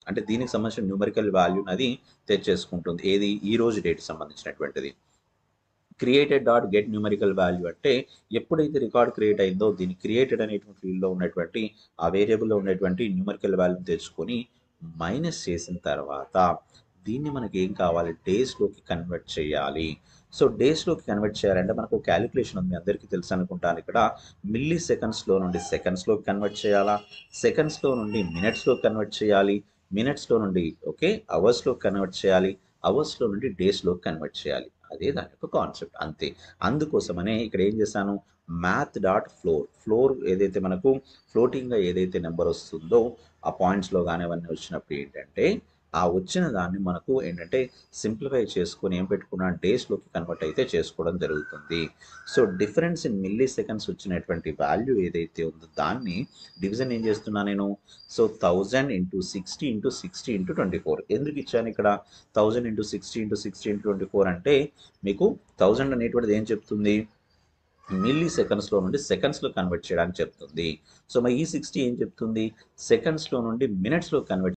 అంటే దీనికి సంబంధించిన న్యూమరికల్ వాల్యూని అది తెచ్చేసుకుంటుంది. ఏది ఈ రోజు డేట్ సంబంధించినటువంటిది. Created dot get numerical value అంటే ఎప్పుడైతే రికార్డ్ క్రియేట్ అయిందో దీన్ని క్రియేటెడ్ అనేటువంటి ఫీల్డ్లో ఉన్నటువంటి ఆ వేరియబుల్లో ఉన్నటువంటి న్యూమరికల్ వాల్యూ తెచ్చుకొని మైనస్ చేసిన తర్వాత దీన్ని మనకి ఏం కావాలి, డేస్లోకి కన్వర్ట్ చేయాలి. సో డేస్లోకి కన్వర్ట్ చేయాలంటే మనకు క్యాలిక్యులేషన్ ఉంది, అందరికీ తెలుసు అనుకుంటాను. ఇక్కడ మిల్లీ సెకండ్స్లో నుండి సెకండ్స్లోకి కన్వర్ట్ చేయాలా, సెకండ్స్లో నుండి మినిట్స్లోకి కన్వర్ట్ చేయాలి, మినిట్స్లో నుండి అవర్స్లోకి కన్వర్ట్ చేయాలి, అవర్స్లో నుండి డేస్లోకి కన్వర్ట్ చేయాలి. అదే దాని యొక్క కాన్సెప్ట్, అంతే. అందుకోసమనే ఇక్కడ ఏం చేశాను, మ్యాథ్ డాట్ ఫ్లోర్ ఏదైతే మనకు ఫ్లోటింగ్గా ఏదైతే నెంబర్ వస్తుందో ఆ పాయింట్స్లో కానీ అవన్నీ వచ్చినప్పుడు ఏంటంటే ఆ వచ్చిన దాన్ని మనకు ఏంటంటే సింప్లిఫై చేసుకొని ఏం పెట్టుకున్నా డేస్లోకి కన్వర్ట్ అయితే చేసుకోవడం జరుగుతుంది. So difference in milli seconds వచ్చినటువంటి వాల్యూ ఏదైతే ఉందో దాన్ని డివిజన్ ఏం చేస్తున్నా నేను, సో 1000 ఇంటూ 60 ఇంటూ 60 ఇంటూ 24 ఎందుకు ఇచ్చాను ఇక్కడ 1000 ఇంటూ 60 ఇంటూ 60 ఇంటూ 24 అంటే మీకు 1000 అనేటువంటిది ఏం చెప్తుంది, మిల్లీ సెకండ్స్లో నుండి సెకండ్స్లో కన్వర్ట్ చేయడానికి చెప్తుంది. సో మరి ఈ 60 ఏం చెప్తుంది, సెకండ్స్లో నుండి మినిట్స్లో కన్వర్ట్